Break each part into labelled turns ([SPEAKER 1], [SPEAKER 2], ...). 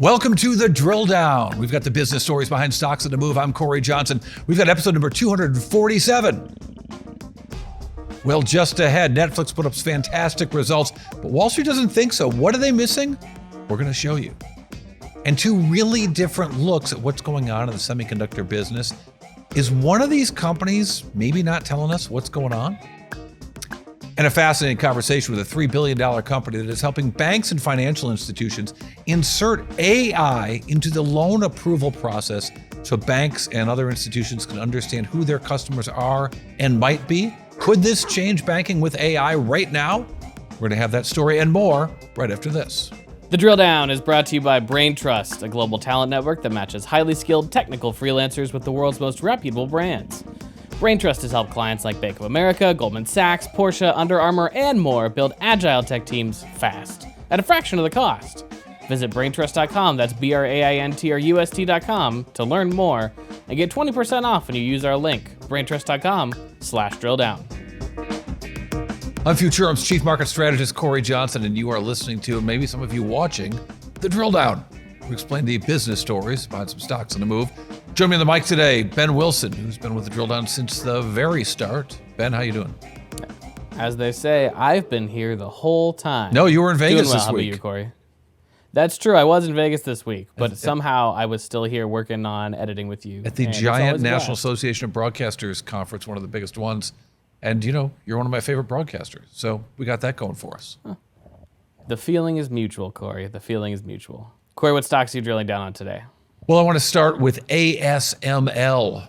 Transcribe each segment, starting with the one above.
[SPEAKER 1] Welcome to the Drill Down. We've got the business stories behind stocks on the move. I'm Cory Johnson. We've got episode number 247. Well, just ahead, Netflix put up fantastic results, but Wall Street doesn't think so. What are they missing? We're going to show you. And two really different looks at what's going on in the semiconductor business. Is one of these companies maybe not telling us what's going on? And a fascinating conversation with a $3 billion company that is helping banks and financial institutions insert AI into the loan approval process so banks and other institutions can understand who their customers are and might be. Could this change banking with AI right now? We're going to have that story and more right after this.
[SPEAKER 2] The Drill Down is brought to you by Braintrust, a global talent network that matches highly skilled technical freelancers with the world's most reputable brands. Braintrust has helped clients like Bank of America, Goldman Sachs, Porsche, Under Armour, and more build agile tech teams fast, at a fraction of the cost. Visit Braintrust.com, that's BRAINTRUST.com, to learn more and get 20% off when you use our link, Braintrust.com/drilldown.
[SPEAKER 1] I'm Futurum's Chief Market Strategist, Cory Johnson, and you are listening to, and maybe some of you watching, The Drill Down. We explain the business stories behind some stocks on the move. Join me on the mic today, Ben Wilson, who's been with The Drill Down since the very start. Ben, how you doing?
[SPEAKER 2] As they say, I've been here the whole time.
[SPEAKER 1] No, you were in Vegas this
[SPEAKER 2] How
[SPEAKER 1] week.
[SPEAKER 2] about you, Cory? That's true. I was in Vegas this week, but somehow I was still here working on editing with you.
[SPEAKER 1] At the giant National Association of Broadcasters conference, one of the biggest ones. And, you know, you're one of my favorite broadcasters. So we got that going for us.
[SPEAKER 2] Huh. The feeling is mutual, Cory. The feeling is mutual. Cory, what stocks are you drilling down on today?
[SPEAKER 1] Well, I want to start with ASML.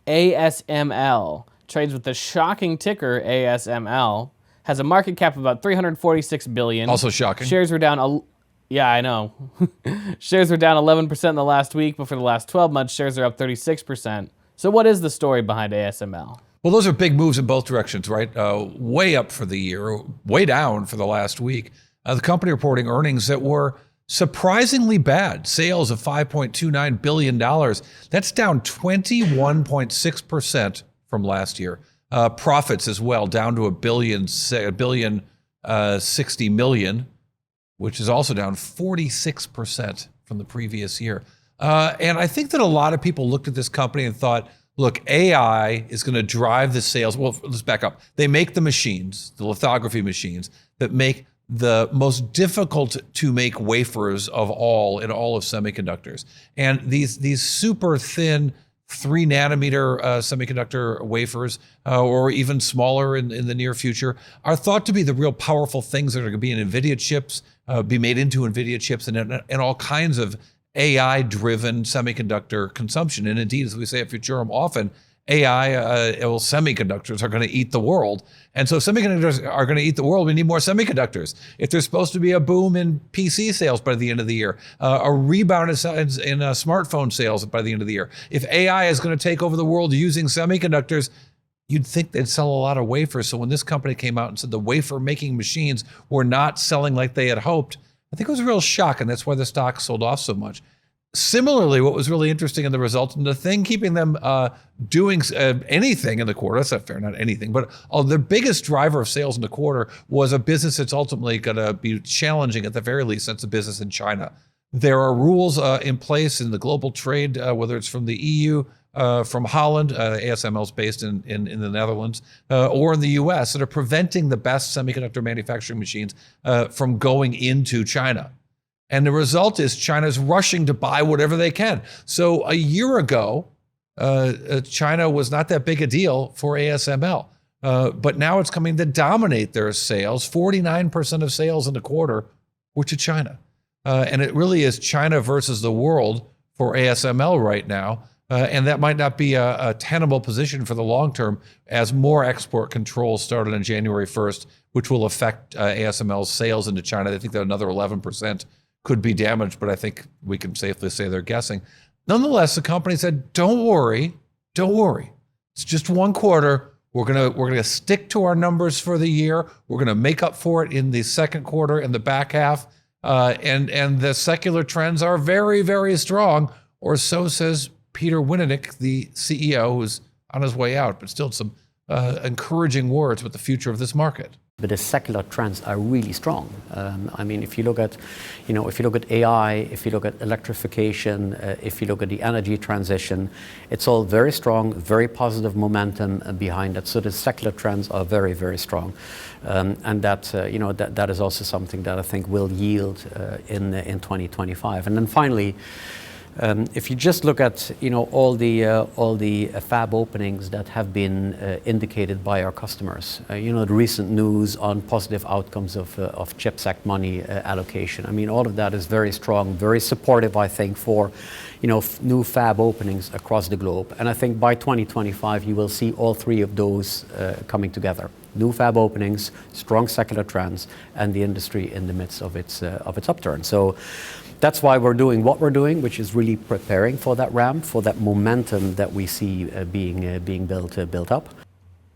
[SPEAKER 2] ASML trades with the shocking ticker ASML, has a market cap of about $346 billion.
[SPEAKER 1] Also shocking.
[SPEAKER 2] Shares were down, yeah, I know. Shares were down 11% in the last week, but for the last 12 months, shares are up 36%. So what is the story behind ASML?
[SPEAKER 1] Well, those are big moves in both directions, right? Way up for the year, way down for the last week. The company reporting earnings that were surprisingly bad. Sales of $5.29 billion. That's down 21.6% from last year. Profits as well, down to $1.06 billion, which is also down 46% from the previous year. And I think that a lot of people looked at this company and thought, look, AI is going to drive the sales. Well, let's back up. They make the machines, the lithography machines, that make the most difficult to make wafers of all in all of semiconductors. And these super thin 3 nanometer semiconductor wafers, or even smaller in the near future, are thought to be the real powerful things that are going to be in NVIDIA chips, be made into NVIDIA chips, and all kinds of AI-driven semiconductor consumption. And indeed, as we say at Futurum often, semiconductors are going to eat the world. And so semiconductors are going to eat the world. We need more semiconductors. If there's supposed to be a boom in PC sales by the end of the year, a rebound in smartphone sales by the end of the year, if AI is going to take over the world using semiconductors, you'd think they'd sell a lot of wafers. So when this company came out and said the wafer making machines were not selling like they had hoped, I think it was a real shock, and that's why the stock sold off so much. Similarly, what was really interesting in the results, and the thing keeping them doing anything in the quarter, that's not fair, not anything, but the biggest driver of sales in the quarter was a business that's ultimately going to be challenging, at the very least, that's a business in China. There are rules in place in the global trade, whether it's from the EU, from Holland, ASML is based in the Netherlands, or in the US, that are preventing the best semiconductor manufacturing machines from going into China. And the result is China's rushing to buy whatever they can. So a year ago, China was not that big a deal for ASML. But now it's coming to dominate their sales. 49% of sales in the quarter were to China. And it really is China versus the world for ASML right now. And that might not be a tenable position for the long term, as more export controls started on January 1st, which will affect ASML's sales into China. They think that another 11% could be damaged, but I think we can safely say they're guessing. Nonetheless, the company said, don't worry. It's just one quarter. We're gonna stick to our numbers for the year. We're gonna make up for it in the second quarter and the back half. And the secular trends are very, very strong, or so says Peter Winnick, the CEO, who's on his way out, but still some
[SPEAKER 3] encouraging words about the future of this market.
[SPEAKER 4] But the secular trends are really strong. I mean, if you look at, if you look at AI, if you look at electrification, if you look at the energy transition, it's all very strong, very positive momentum behind it. So the secular trends are very, very strong, and that that is also something that I think will yield in 2025. And then finally, if you just look at all the fab openings that have been indicated by our customers, the recent news on positive outcomes of CHIPS Act money allocation. I mean, all of that is very strong, very supportive, I think, for new fab openings across the globe. And I think by 2025 you will see all three of those coming together: new fab openings, strong secular trends, and the industry in the midst of its upturn. So that's why we're doing what we're doing, which is really preparing for that ramp, for that momentum that we see being built up.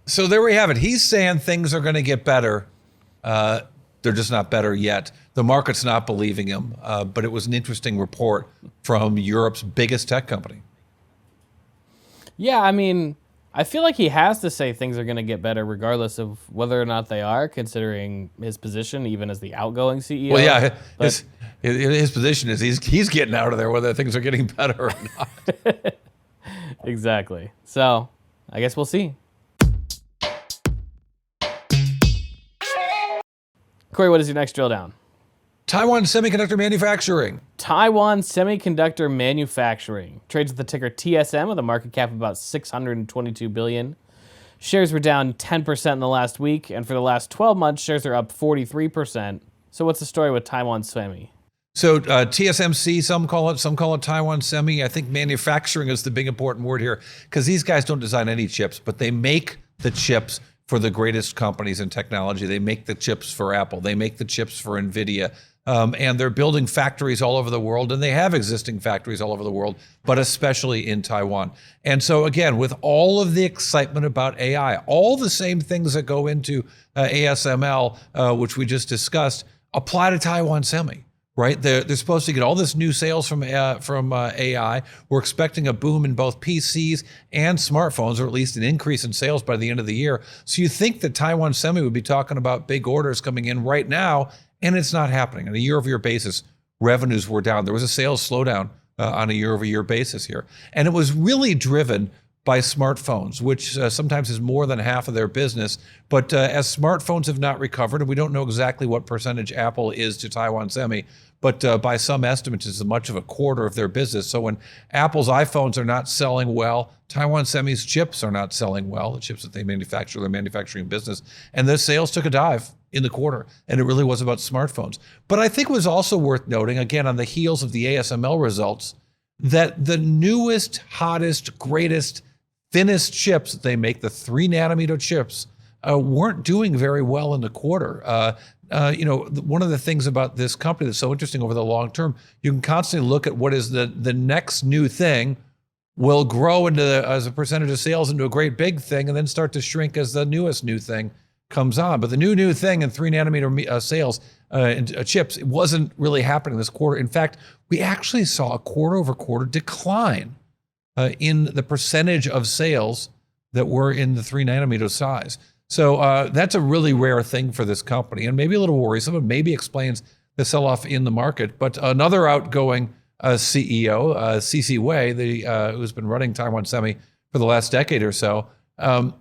[SPEAKER 3] So there we have it. He's saying things are going to get better. They're just not better yet. The market's not believing him. But it was an interesting report from Europe's biggest tech company.
[SPEAKER 2] Yeah, I mean, I feel like he has to say things are going to get better regardless of whether or not they are, considering his position, even as the outgoing CEO.
[SPEAKER 3] Well, yeah, his position is he's getting out of there whether things are getting better or not.
[SPEAKER 2] Exactly. So I guess we'll see. Cory, what is your next drill down?
[SPEAKER 3] Taiwan Semiconductor Manufacturing.
[SPEAKER 2] Taiwan Semiconductor Manufacturing trades with the ticker TSM with a market cap of about $622 billion. Shares were down 10% in the last week, and for the last 12 months, shares are up 43%. So what's the story with Taiwan Semi?
[SPEAKER 3] So TSMC, some call it Taiwan Semi. I think manufacturing is the big important word here, because these guys don't design any chips, but they make the chips for the greatest companies in technology. They make the chips for Apple. They make the chips for NVIDIA. And they're building factories all over the world, and they have existing factories all over the world, but especially in Taiwan. And so again, with all of the excitement about AI, all the same things that go into ASML, which we just discussed, apply to Taiwan Semi, right? They're supposed to get all this new sales from AI. We're expecting a boom in both PCs and smartphones, or at least an increase in sales by the end of the year. So you think that Taiwan Semi would be talking about big orders coming in right now, and it's not happening. On a year-over-year basis, revenues were down. There was a sales slowdown on a year-over-year basis here. And it was really driven by smartphones, which sometimes is more than half of their business. But as smartphones have not recovered, and we don't know exactly what percentage Apple is to Taiwan Semi, but by some estimates, it's as much of a quarter of their business. So when Apple's iPhones are not selling well, Taiwan Semi's chips are not selling well, the chips that they manufacture, their manufacturing business, and their sales took a dive in the quarter, and it really was about smartphones. But I think it was also worth noting, again, on the heels of the ASML results, that the newest, hottest, greatest, thinnest chips that they make, the 3-nanometer chips, weren't doing very well in the quarter. One of the things about this company that's so interesting over the long term, you can constantly look at what is the next new thing will grow as a percentage of sales into a great big thing, and then start to shrink as the newest new thing comes on. But the new thing in 3-nanometer sales and chips, it wasn't really happening this quarter. In fact, we actually saw a quarter-over-quarter decline in the percentage of sales that were in the 3-nanometer size. So that's a really rare thing for this company, and maybe a little worrisome, and maybe explains the sell-off in the market. But another outgoing CEO, C.C. Wei, who's been running Taiwan Semi for the last decade or so,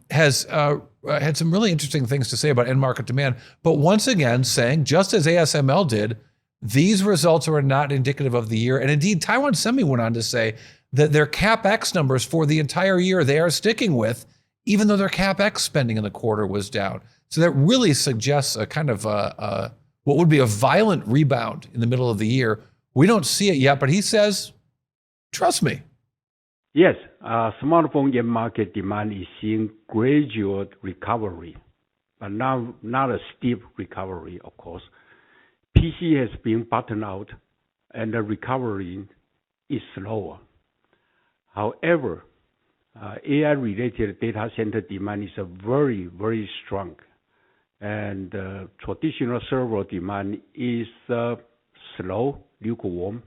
[SPEAKER 3] has had some really interesting things to say about end market demand. But once again, saying, just as ASML did, these results are not indicative of the year. And indeed, Taiwan Semi went on to say that their CapEx numbers for the entire year they are sticking with, even though their CapEx spending in the quarter was down. So that really suggests a kind of what would be a violent rebound in the middle of the year. We don't see it yet, but he says, trust me.
[SPEAKER 5] Yes, smartphone end market demand is seeing gradual recovery, but not a steep recovery, of course. PC has been bottomed out, and the recovery is slower. However, AI-related data center demand is very, very strong, and traditional server demand is slow, lukewarm.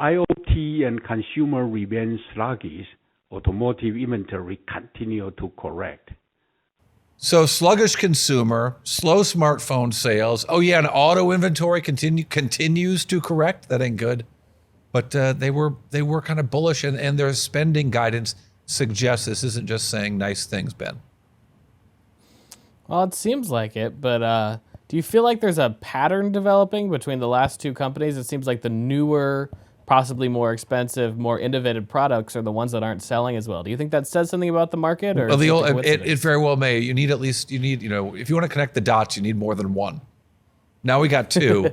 [SPEAKER 5] IoT and consumer remain sluggish, automotive inventory continue to correct.
[SPEAKER 3] So sluggish consumer, slow smartphone sales. Oh yeah, and auto inventory continues to correct. That ain't good. But they were kind of bullish, and their spending guidance suggests this isn't just saying nice things, Ben.
[SPEAKER 2] Well, it seems like it, but do you feel like there's a pattern developing between the last two companies? It seems like the newer, possibly more expensive, more innovative products are the ones that aren't selling as well. Do you think that says something about the market? Or
[SPEAKER 3] Well, it very well may. You need, if you want to connect the dots, you need more than one. Now we got two.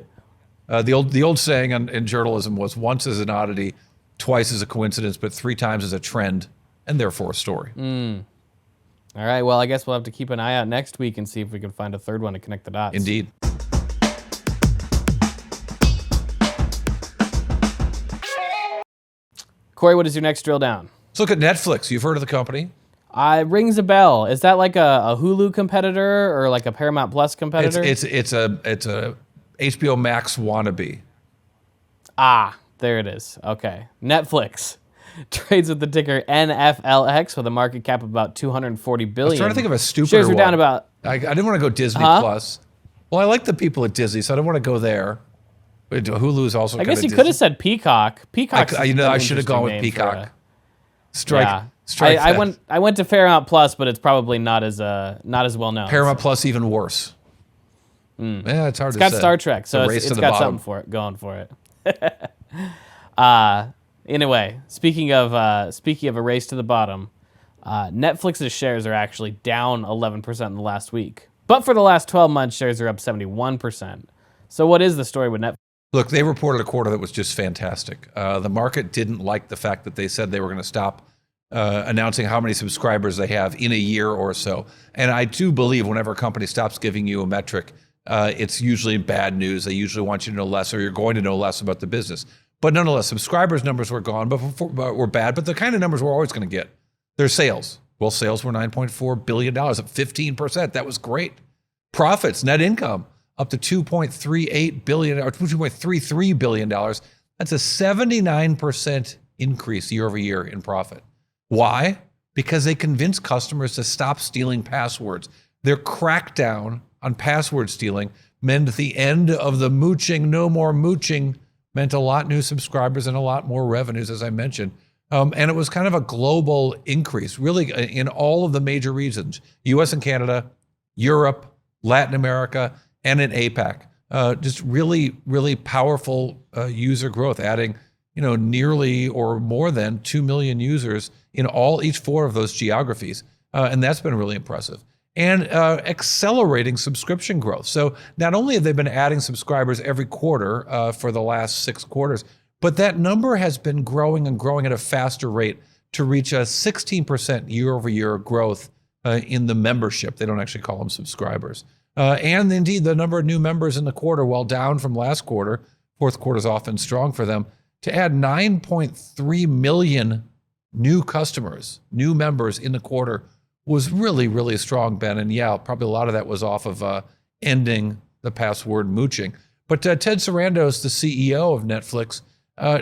[SPEAKER 3] The old saying in journalism was once is an oddity, twice is a coincidence, but three times is a trend, and therefore a story.
[SPEAKER 2] All right, well, I guess we'll have to keep an eye out next week and see if we can find a third one to connect the dots.
[SPEAKER 3] Indeed.
[SPEAKER 2] Cory, what is your next drill down?
[SPEAKER 3] Let's look at Netflix. You've heard of the company.
[SPEAKER 2] It rings a bell. Is that like a Hulu competitor or like a Paramount Plus competitor?
[SPEAKER 3] It's a HBO Max wannabe.
[SPEAKER 2] Ah, there it is. Okay. Netflix trades with the ticker NFLX with a market cap of about $240 billion.
[SPEAKER 3] I was trying to think of a stupider
[SPEAKER 2] Shares are down
[SPEAKER 3] one.
[SPEAKER 2] about...
[SPEAKER 3] I didn't want to go Disney Plus. Well, I like the people at Disney, so I don't want to go there. But Hulu's also
[SPEAKER 2] I
[SPEAKER 3] kind of
[SPEAKER 2] guess you could have said Peacock. Peacock.
[SPEAKER 3] I should have gone with Peacock. Strike.
[SPEAKER 2] I went to Paramount Plus, but it's probably not as well known.
[SPEAKER 3] Paramount Plus even worse. Yeah, it's hard to say.
[SPEAKER 2] It's got Star Trek, so it's got something for it going for it. Anyway, speaking of a race to the bottom, Netflix's shares are actually down 11% in the last week. But for the last 12 months, shares are up 71%. So what is the story with Netflix?
[SPEAKER 3] Look, they reported a quarter that was just fantastic. The market didn't like the fact that they said they were going to stop announcing how many subscribers they have in a year or so. And I do believe whenever a company stops giving you a metric, it's usually bad news. They usually want you to know less, or you're going to know less about the business. But nonetheless, subscribers numbers were gone, but were bad. But the kind of numbers we're always going to get. Their sales. Well, sales were $9.4 billion, up 15%. That was great. Profits, net income, up to $2.38 billion, or $2.33 billion. That's a 79% increase year over year in profit. Why? Because they convinced customers to stop stealing passwords. Their crackdown on password stealing meant the end of the mooching. No more mooching meant a lot new subscribers and a lot more revenues, as I mentioned. And it was kind of a global increase, really, in all of the major regions, US and Canada, Europe, Latin America, and in APAC. Just really, really powerful user growth, adding nearly or more than 2 million users in each four of those geographies. And that's been really impressive. And accelerating subscription growth. So not only have they been adding subscribers every quarter for the last 6 quarters, but that number has been growing and growing at a faster rate to reach a 16% year over year growth in the membership. They don't actually call them subscribers. And indeed, the number of new members in the quarter, while down from last quarter, fourth quarter is often strong for them, to add 9.3 million new customers, new members in the quarter was really, really strong, Ben. And yeah, probably a lot of that was off of ending the password mooching. But Ted Sarandos, the CEO of Netflix,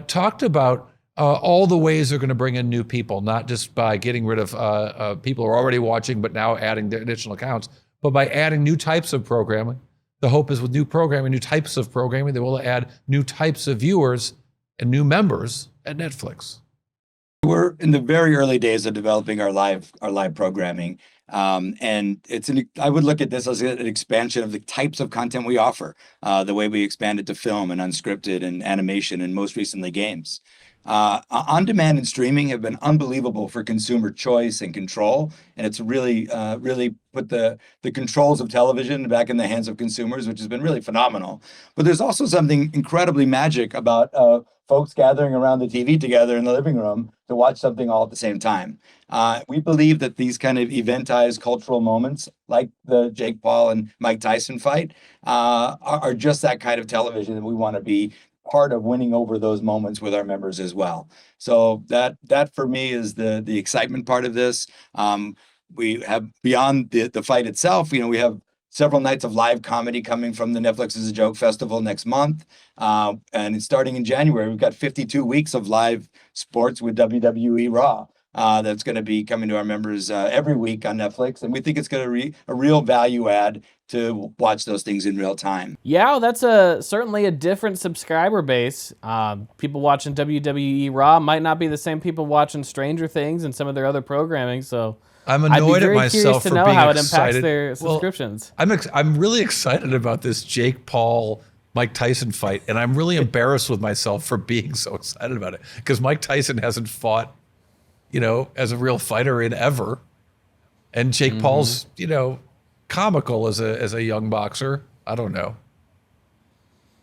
[SPEAKER 3] talked about all the ways they're going to bring in new people, not just by getting rid of people who are already watching, but now adding their additional accounts, but by adding new types of programming. The hope is with new programming, new types of programming, they will add new types of viewers and new members at Netflix.
[SPEAKER 6] We're in the very early days of developing our live programming, and I would look at this as an expansion of the types of content we offer, the way we expanded to film and unscripted and animation, and most recently games. On-demand and streaming have been unbelievable for consumer choice and control, and it's really put the controls of television back in the hands of consumers, which has been really phenomenal. But there's also something incredibly magic about folks gathering around the TV together in the living room to watch something all at the same time. We believe that these kind of eventized cultural moments, like the Jake Paul and Mike Tyson fight, are just that kind of television that we want to be part of, winning over those moments with our members as well. So that for me is the excitement part of this. We have, beyond the fight itself, we have several nights of live comedy coming from the Netflix is a Joke Festival next month. And starting in January, we've got 52 weeks of live sports with WWE Raw. that's going to be coming to our members every week on Netflix. And we think it's going to be a real value add to watch those things in real time.
[SPEAKER 2] Yeah, that's certainly a different subscriber base. People watching WWE Raw might not be the same people watching Stranger Things and some of their other programming. So
[SPEAKER 3] I'm annoyed at myself for being excited.
[SPEAKER 2] How it impacts their subscriptions.
[SPEAKER 3] I'm really excited about this Jake Paul Mike Tyson fight, and I'm really embarrassed with myself for being so excited about it, because Mike Tyson hasn't fought, as a real fighter in ever, and Jake Paul's, comical as a young boxer. I don't know.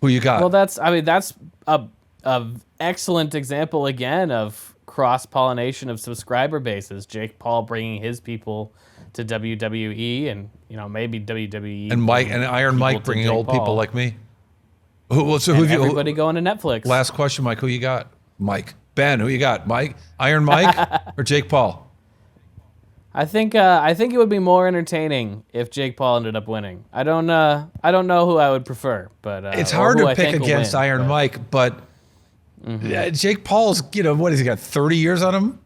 [SPEAKER 3] Who you got?
[SPEAKER 2] Well, that's a excellent example again of cross-pollination of subscriber bases. Jake Paul bringing his people to WWE, and maybe WWE
[SPEAKER 3] and Iron Mike bringing old people like me.
[SPEAKER 2] Everybody going to Netflix.
[SPEAKER 3] Last question, Mike. Who you got? Mike. Ben. Who you got? Mike. Iron Mike or Jake Paul?
[SPEAKER 2] I think it would be more entertaining if Jake Paul ended up winning. I don't know who I would prever, but
[SPEAKER 3] it's hard to pick against Iron Mike. But Jake Paul's, what has he got? 30 years on him.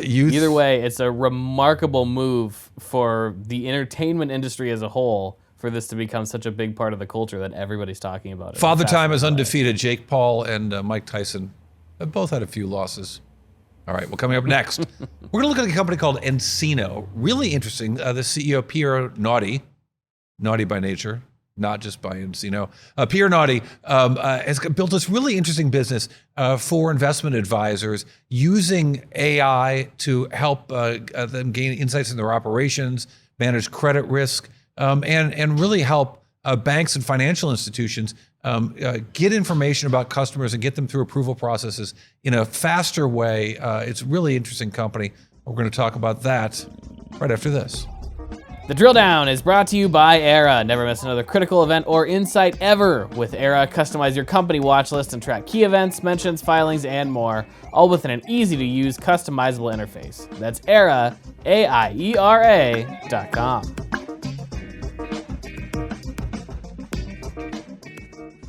[SPEAKER 3] Youth.
[SPEAKER 2] Either way, it's a remarkable move for the entertainment industry as a whole for this to become such a big part of the culture that everybody's talking about it.
[SPEAKER 3] Father Time is undefeated. Jake Paul and Mike Tyson have both had a few losses. All right, well, coming up next, we're going to look at a company called NCino. Really interesting. The CEO, Pierre Naudé, naughty by nature, not just by NCino. Pierre Naudé has built this really interesting business for investment advisors using AI to help them gain insights in their operations, manage credit risk, and really help banks and financial institutions get information about customers and get them through approval processes in a faster way. It's a really interesting company. We're going to talk about that right after this.
[SPEAKER 2] The Drill Down is brought to you by Era. Never miss another critical event or insight ever with Era. Customize your company watch list and track key events, mentions, filings, and more, all within an easy-to-use, customizable interface. That's Era, AIERA.com.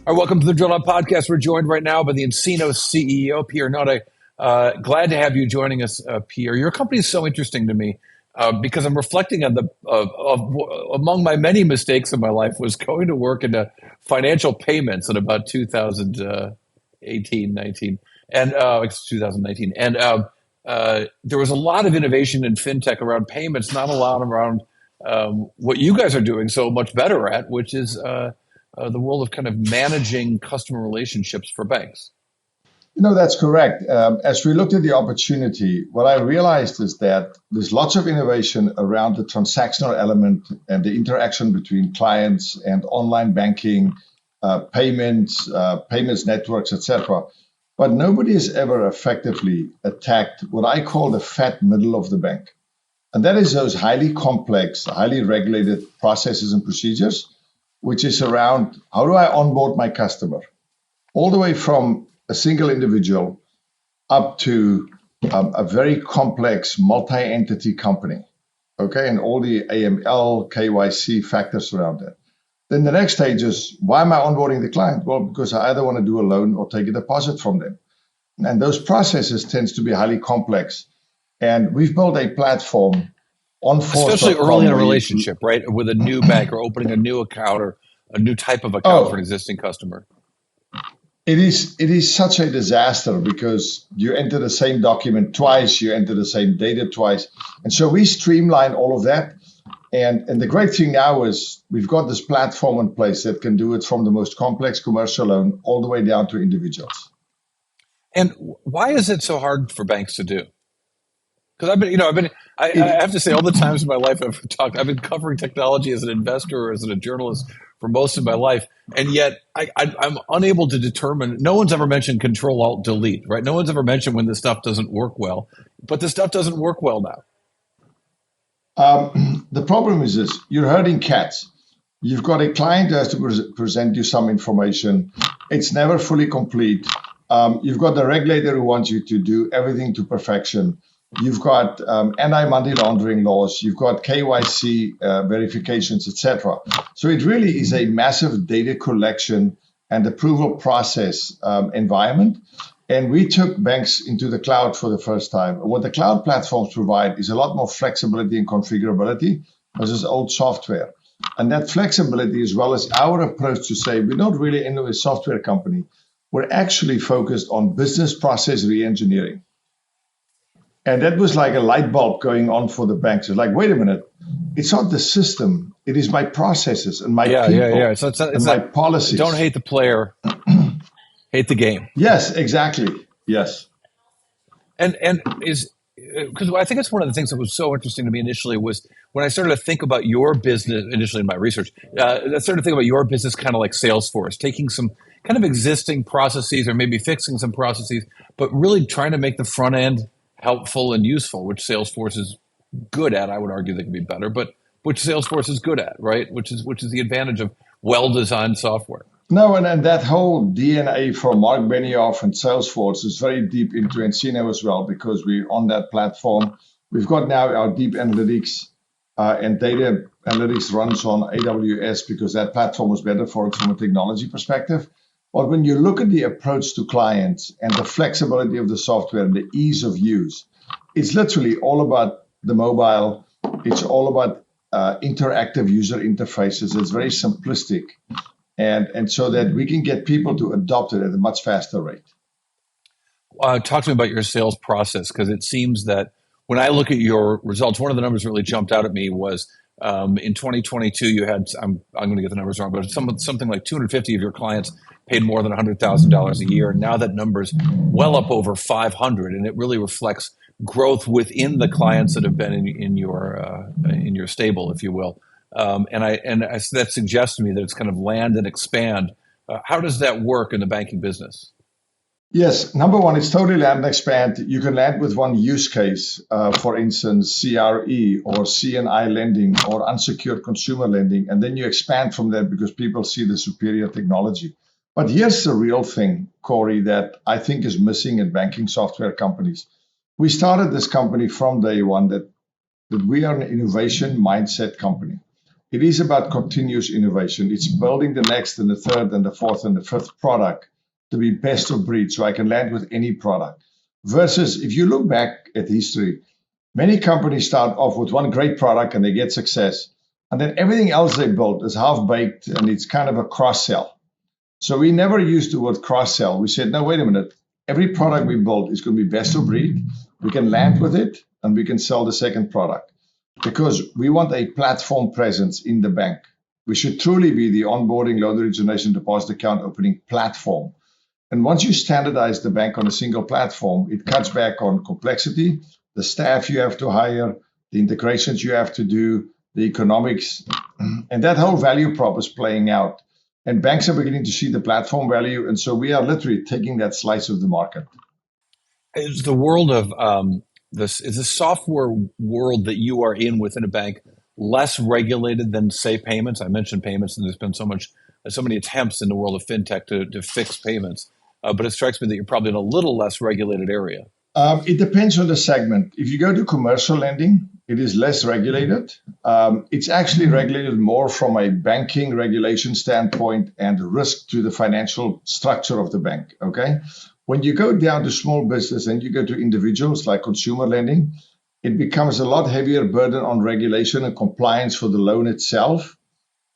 [SPEAKER 3] All right, welcome to the Drill Down Podcast. We're joined right now by the nCino CEO, Pierre Naudé. Glad to have you joining us, Pierre. Your company is so interesting to me because I'm reflecting on among my many mistakes in my life was going to work into financial payments in about 2018, 19, and 2019. And there was a lot of innovation in fintech around payments, not a lot around what you guys are doing so much better at, which is the world of kind of managing customer relationships for banks.
[SPEAKER 7] That's correct. As we looked at the opportunity, what I realized is that there's lots of innovation around the transactional element and the interaction between clients and online banking, payments networks, etc. But nobody has ever effectively attacked what I call the fat middle of the bank. And that is those highly complex, highly regulated processes and procedures, which is around how do I onboard my customer, all the way from a single individual up to a very complex multi-entity company, okay, and all the AML, KYC factors around that. Then the next stage is, why am I onboarding the client? Well, because I either want to do a loan or take a deposit from them. And those processes tends to be highly complex. And we've built a platform on
[SPEAKER 3] especially early in a relationship, right? With a new bank or opening a new account or a new type of account for an existing customer.
[SPEAKER 7] It is such a disaster because you enter the same document twice, you enter the same data twice. And so we streamline all of that. And the great thing now is we've got this platform in place that can do it from the most complex commercial loan all the way down to individuals.
[SPEAKER 3] And why is it so hard for banks to do? Because I have to say, all the times in my life I've been covering technology as an investor or as a journalist for most of my life, and yet I'm unable to determine. No one's ever mentioned Control Alt Delete, right? No one's ever mentioned when this stuff doesn't work well, but this stuff doesn't work well now.
[SPEAKER 7] The problem is this: you're herding cats. You've got a client who has to present you some information. It's never fully complete. You've got the regulator who wants you to do everything to perfection. You've got anti-money laundering laws. You've got KYC verifications, etc. So it really is a massive data collection and approval process environment. And we took banks into the cloud for the first time. What the cloud platforms provide is a lot more flexibility and configurability versus old software. And that flexibility, as well as our approach to say, we're not really into a software company. We're actually focused on business process reengineering. And that was like a light bulb going on for the banks. It's like, wait a minute, it's not the system. It is my processes and my people and my policies.
[SPEAKER 3] Don't hate the player, hate the game.
[SPEAKER 7] Yes, exactly. Yes.
[SPEAKER 3] And is because I think it's one of the things that was so interesting to me initially was when I started to think about your business initially in my research. I started to think about your business kind of like Salesforce, taking some kind of existing processes or maybe fixing some processes, but really trying to make the front end helpful and useful, which Salesforce is good at. I would argue they can be better, but which Salesforce is good at, right? Which is the advantage of well-designed software.
[SPEAKER 7] No, and that whole DNA from Mark Benioff and Salesforce is very deep into nCino as well, because we're on that platform. We've got now our deep analytics and data analytics runs on AWS because that platform was better for it from a technology perspective. But when you look at the approach to clients and the flexibility of the software and the ease of use, it's literally all about the mobile. It's all about interactive user interfaces. It's very simplistic. And so that we can get people to adopt it at a much faster rate.
[SPEAKER 3] Talk to me about your sales process, because it seems that when I look at your results, one of the numbers that really jumped out at me was in 2022, you had, I'm going to get the numbers wrong, but something like 250 of your clients paid more than $100,000 a year. Now that number's well up over 500, and it really reflects growth within the clients that have been in your stable, if you will. That suggests to me that it's kind of land and expand. How does that work in the banking business?
[SPEAKER 7] Yes, number one, it's totally land and expand. You can land with one use case, for instance, CRE or CNI lending or unsecured consumer lending, and then you expand from there because people see the superior technology. But here's the real thing, Cory, that I think is missing in banking software companies. We started this company from day one that we are an innovation mindset company. It is about continuous innovation. It's building the next and the third and the fourth and the fifth product to be best of breed, so I can land with any product. Versus if you look back at history, many companies start off with one great product and they get success. And then everything else they built is half-baked and it's kind of a cross-sell. So we never used the word cross-sell. We said, no, wait a minute. Every product we build is going to be best of breed. We can land with it and we can sell the second product. Because we want a platform presence in the bank. We should truly be the onboarding, loan origination, deposit account opening platform. And once you standardize the bank on a single platform, it cuts back on complexity, the staff you have to hire, the integrations you have to do, the economics. And that whole value prop is playing out. And banks are beginning to see the platform value. And so we are literally taking that slice of the market.
[SPEAKER 3] Is the world of is the software world that you are in within a bank less regulated than, say, payments? I mentioned payments, and there's been so many attempts in the world of fintech to fix payments. But it strikes me that you're probably in a little less regulated area.
[SPEAKER 7] It depends on the segment. If you go to commercial lending, it is less regulated. It's actually regulated more from a banking regulation standpoint and risk to the financial structure of the bank. Okay. When you go down to small business and you go to individuals like consumer lending, it becomes a lot heavier burden on regulation and compliance for the loan itself,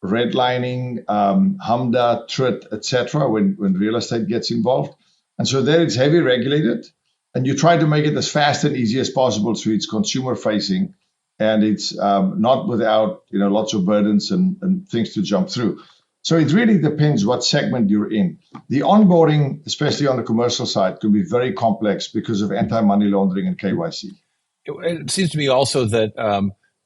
[SPEAKER 7] redlining, HMDA, TRIT, etc. when real estate gets involved. And so there it's heavy regulated, and you try to make it as fast and easy as possible so it's consumer facing and it's not without lots of burdens and things to jump through. So it really depends what segment you're in. The onboarding, especially on the commercial side, can be very complex because of anti-money laundering and KYC.
[SPEAKER 3] It seems to me also that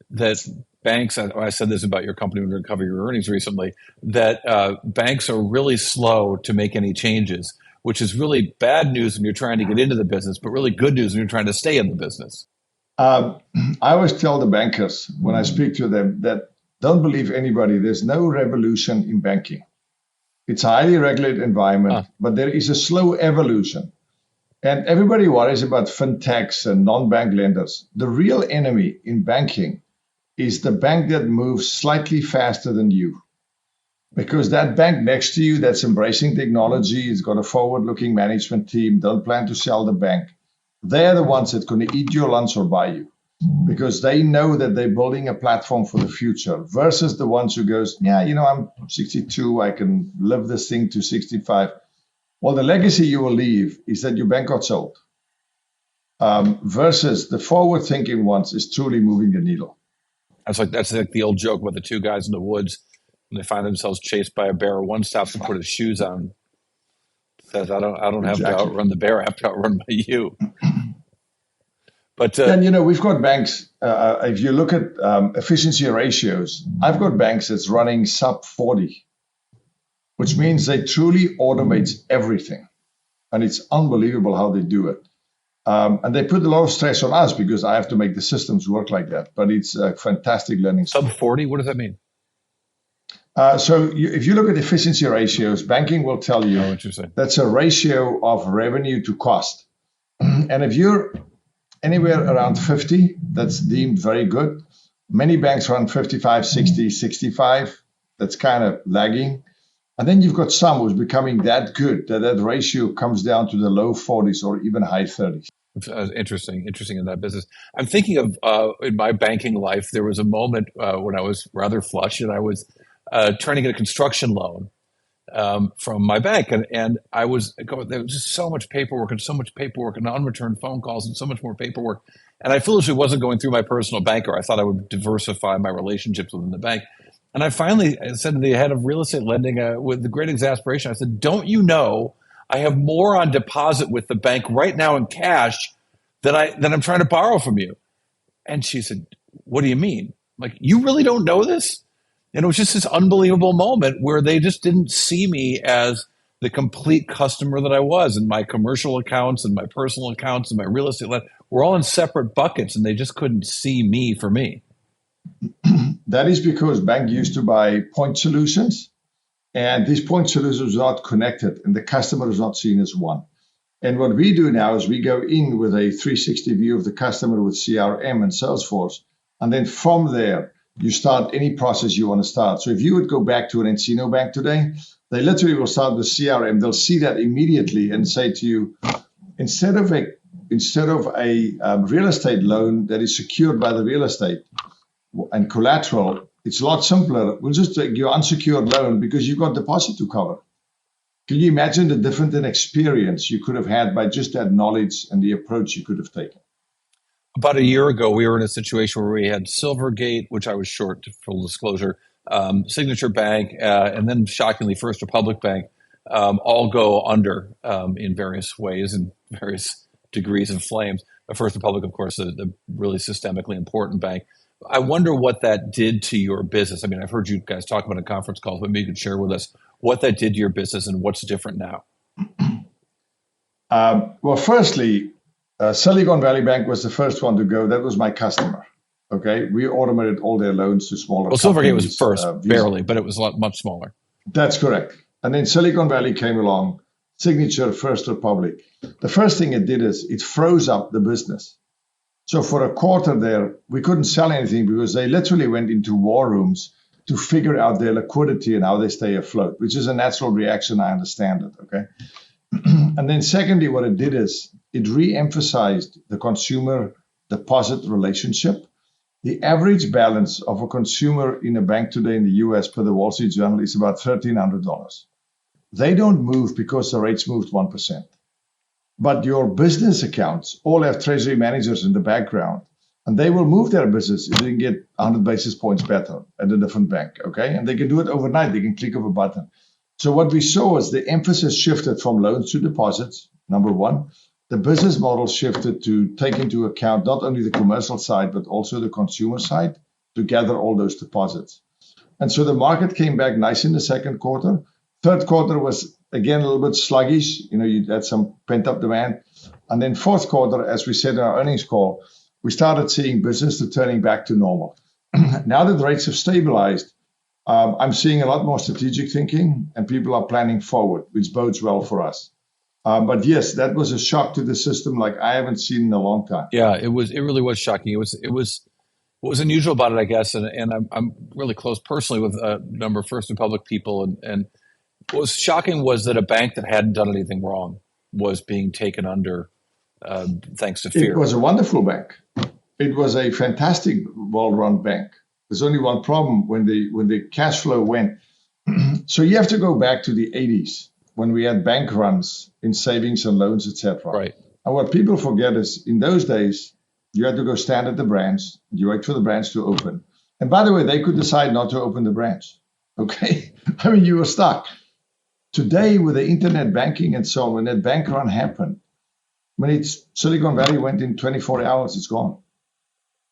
[SPEAKER 3] that banks, I said this about your company when we covered your earnings recently, that banks are really slow to make any changes, which is really bad news when you're trying to get into the business, but really good news when you're trying to stay in the business.
[SPEAKER 7] I always tell the bankers when I speak to them that don't believe anybody. There's no revolution in banking. It's a highly regulated environment, but there is a slow evolution. And everybody worries about fintechs and non-bank lenders. The real enemy in banking is the bank that moves slightly faster than you. Because that bank next to you that's embracing technology, it's got a forward-looking management team, don't plan to sell the bank. They're the ones that going to eat your lunch or buy you, because they know that they're building a platform for the future versus the ones who goes, yeah, I'm 62, I can live this thing to 65. Well, the legacy you will leave is that your bank got sold. Versus the forward-thinking ones is truly moving the needle.
[SPEAKER 3] That's like the old joke about the two guys in the woods when they find themselves chased by a bear. One stops and put his shoes on. Says, "I don't have to outrun the bear. I have to outrun you." But
[SPEAKER 7] and we've got banks. If you look at efficiency ratios, I've got banks that's running sub 40, which means they truly automate everything, and it's unbelievable how they do it. And they put a lot of stress on us because I have to make the systems work like that. But it's a fantastic learning.
[SPEAKER 3] Sub 40, what does that mean?
[SPEAKER 7] If you look at efficiency ratios, banking will tell you that's a ratio of revenue to cost. And if you're anywhere around 50, that's deemed very good. Many banks run 55, 60, 65. That's kind of lagging. And then you've got some who's becoming that good that ratio comes down to the low 40s or even high 30s.
[SPEAKER 3] Interesting in that business. I'm thinking of in my banking life, there was a moment when I was rather flush and I was trying to get a construction loan from my bank. And there was just so much paperwork and unreturned phone calls and so much more paperwork. And I foolishly wasn't going through my personal banker. I thought I would diversify my relationships within the bank. And I finally said to the head of real estate lending with the great exasperation, I said, "Don't you know I have more on deposit with the bank right now in cash than I'm trying to borrow from you?" And she said, "What do you mean? Like, you really don't know this?" And it was just this unbelievable moment where they just didn't see me as the complete customer that I was. And my commercial accounts and my personal accounts and my real estate were all in separate buckets, and they just couldn't see me for me.
[SPEAKER 7] That is because bank used to buy point solutions, and these point solutions are not connected, and the customer is not seen as one. And what we do now is we go in with a 360 view of the customer with CRM and Salesforce, and then from there, you start any process you want to start. So if you would go back to an nCino bank today, they literally will start with CRM. They'll see that immediately and say to you, instead of a real estate loan that is secured by the real estate and collateral, it's a lot simpler. We'll just take your unsecured loan because you've got deposit to cover. Can you imagine the different experience you could have had by just that knowledge and the approach you could have taken?
[SPEAKER 3] About a year ago, we were in a situation where we had Silvergate, which I was short, full disclosure, Signature Bank, and then shockingly First Republic Bank, all go under in various ways and various degrees of flames. First Republic, of course, the really systemically important bank. I wonder what that did to your business. I mean, I've heard you guys talk about it in conference calls, but maybe you could share with us what that did to your business and what's different now.
[SPEAKER 7] Well, firstly, Silicon Valley Bank was the first one to go. That was my customer. Okay, we automated all their loans to smaller.
[SPEAKER 3] Well, Silvergate was first, barely, but it was much smaller.
[SPEAKER 7] That's correct. And then Silicon Valley came along, Signature, First Republic. The first thing it did is it froze up the business. So for a quarter there, we couldn't sell anything because they literally went into war rooms to figure out their liquidity and how they stay afloat, which is a natural reaction. I understand it. Okay. And then secondly, what it did is it re-emphasized the consumer deposit relationship. The average balance of a consumer in a bank today in the US per the Wall Street Journal is about $1,300. They don't move because the rates moved 1%. But your business accounts all have treasury managers in the background, and they will move their business if they can get 100 basis points better at a different bank, okay? And they can do it overnight. They can click of a button. So what we saw is the emphasis shifted from loans to deposits, number one. The business model shifted to take into account not only the commercial side, but also the consumer side to gather all those deposits. And so the market came back nice in the second quarter. Third quarter was, again, a little bit sluggish. You had some pent-up demand. And then fourth quarter, as we said in our earnings call, we started seeing business returning back to normal. Now that rates have stabilized, I'm seeing a lot more strategic thinking, and people are planning forward, which bodes well for us. But yes, that was a shock to the system like I haven't seen in a long time.
[SPEAKER 3] Yeah, it really was shocking. It was
[SPEAKER 1] What was unusual about it, I guess, and I'm really close personally with a number of First Republic people, and what was shocking was that a bank that hadn't done anything wrong was being taken under thanks to fear.
[SPEAKER 7] It was a wonderful bank. It was a fantastic, well-run bank. There's only one problem when the cash flow went. So you have to go back to the 80s when we had bank runs in savings and loans, etc.
[SPEAKER 1] Right.
[SPEAKER 7] And what people forget is in those days, you had to go stand at the branch. You wait for the branch to open. And by the way, they could decide not to open the branch. Okay. I mean, you were stuck. Today, with the internet banking and so on, when that bank run happened, when Silicon Valley went in 24 hours, it's gone.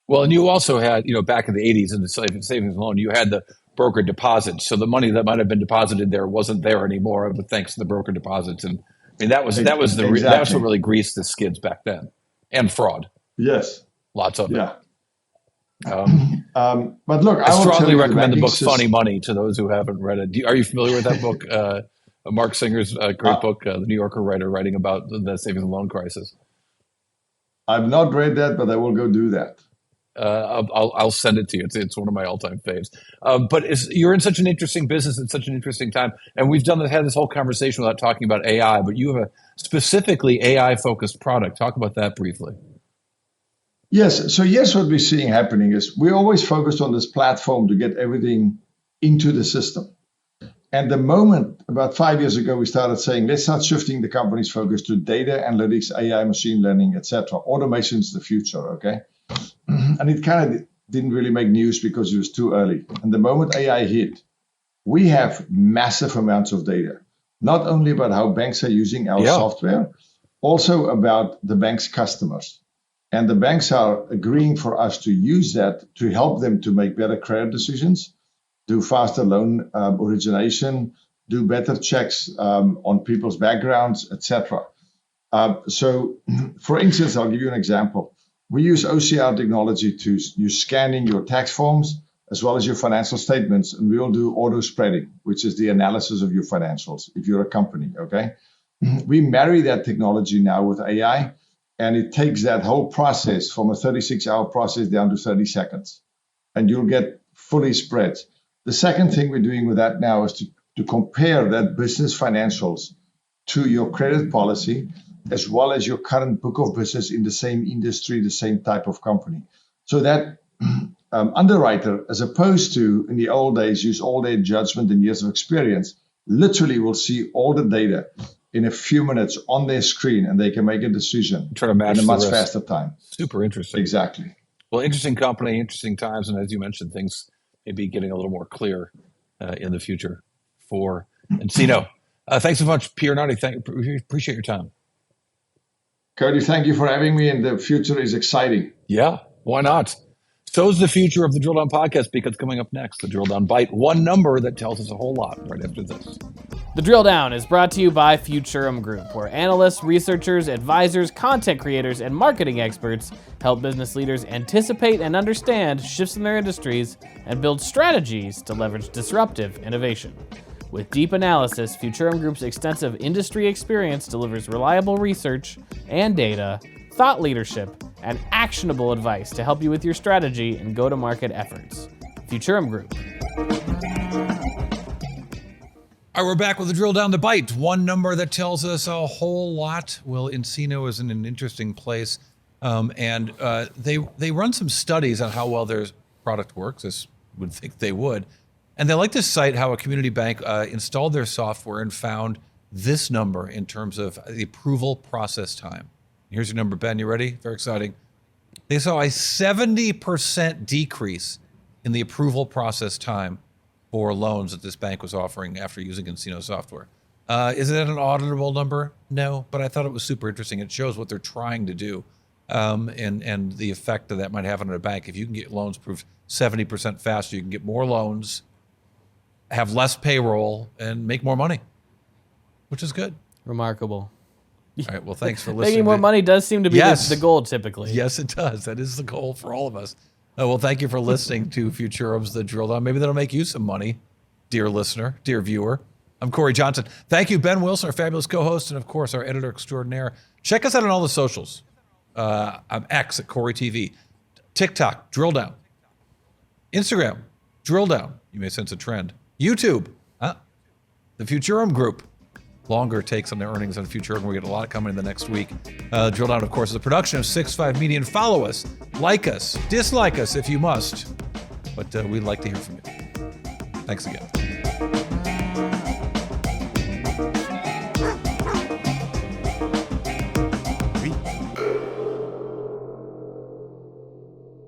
[SPEAKER 1] Well, and you also had, back in the 80s in the savings loan, you had the broker deposits. So the money that might have been deposited there wasn't there anymore, but thanks to the broker deposits. And I mean, that was what really greased the skids back then, and fraud.
[SPEAKER 7] Yes.
[SPEAKER 1] Lots of it.
[SPEAKER 7] Yeah. But look,
[SPEAKER 1] I strongly recommend the book Funny Money to those who haven't read it. Are you familiar with that book? Mark Singer's great book, the New Yorker writer, writing about the savings and loan crisis.
[SPEAKER 7] I've not read that, but I will go do that.
[SPEAKER 1] I'll send it to you. It's one of my all-time faves. But you're in such an interesting business at such an interesting time, and we've had this whole conversation without talking about AI. But you have a specifically AI-focused product. Talk about that briefly.
[SPEAKER 7] Yes. So yes, what we're seeing happening is we always focused on this platform to get everything into the system. And the moment about 5 years ago, we started saying, let's start shifting the company's focus to data analytics, AI, machine learning, etc. Automation is the future. Okay. And it kind of didn't really make news because it was too early. And the moment AI hit, we have massive amounts of data, not only about how banks are using our software, also about the bank's customers. And the banks are agreeing for us to use that to help them to make better credit decisions, do faster loan origination, do better checks on people's backgrounds, etc. So, for instance, I'll give you an example. We use OCR technology to use scanning your tax forms as well as your financial statements, and we will do auto spreading, which is the analysis of your financials if you're a company, okay? We marry that technology now with AI, and it takes that whole process from a 36-hour process down to 30 seconds, and you'll get fully spread. The second thing we're doing with that now is to compare that business financials to your credit policy, as well as your current book of business in the same industry, the same type of company. So that underwriter, as opposed to in the old days, use all their judgment and years of experience, literally will see all the data in a few minutes on their screen, and they can make a decision
[SPEAKER 1] Try to match
[SPEAKER 7] in a much
[SPEAKER 1] risk.
[SPEAKER 7] faster time.
[SPEAKER 1] Super interesting.
[SPEAKER 7] Exactly.
[SPEAKER 1] Well, interesting company, interesting times, and as you mentioned, things may be getting a little more clear in the future for nCino. Thanks so much, Pierre Naudé. Appreciate your time.
[SPEAKER 7] Cody, thank you for having me, and the future is exciting.
[SPEAKER 1] Yeah, why not? So is the future of the Drill Down podcast, because coming up next, the Drill Down Bite, one number that tells us a whole lot right after this.
[SPEAKER 2] The Drill Down is brought to you by Futurum Group, where analysts, researchers, advisors, content creators, and marketing experts help business leaders anticipate and understand shifts in their industries and build strategies to leverage disruptive innovation. With deep analysis, Futurum Group's extensive industry experience delivers reliable research and data, thought leadership, and actionable advice to help you with your strategy and go-to-market efforts. Futurum Group.
[SPEAKER 1] All right, we're back with the Drill Down the Bite. One number that tells us a whole lot. Well, nCino is in an interesting place. And they run some studies on how well their product works, as would think they would. And they like to cite how a community bank installed their software and found this number in terms of the approval process time. Here's your number, Ben. You ready? Very exciting. They saw a 70% decrease in the approval process time for loans that this bank was offering after using nCino software. Is it an auditable number? No, but I thought it was super interesting. It shows what they're trying to do and the effect that might have on a bank. If you can get loans approved 70% faster, you can get more loans, have less payroll, and make more money, which is good.
[SPEAKER 2] Remarkable.
[SPEAKER 1] All right, well, thanks for listening.
[SPEAKER 2] Making more money does seem to be the goal typically.
[SPEAKER 1] Yes, it does. That is the goal for all of us. Well, thank you for listening to Futurum's The Drill Down. Maybe that'll make you some money, dear listener, dear viewer. I'm Cory Johnson. Thank you, Ben Wilson, our fabulous co-host, and of course, our editor extraordinaire. Check us out on all the socials. I'm X at Cory TV, TikTok, Drill Down, Instagram, drill down. You may sense a trend. YouTube, the Futurum Group. Longer takes on their earnings on Futurum. We get a lot coming in the next week. Drill down, of course, is a production of 6.5 Media. And follow us, like us, dislike us if you must. But we'd like to hear from you. Thanks again.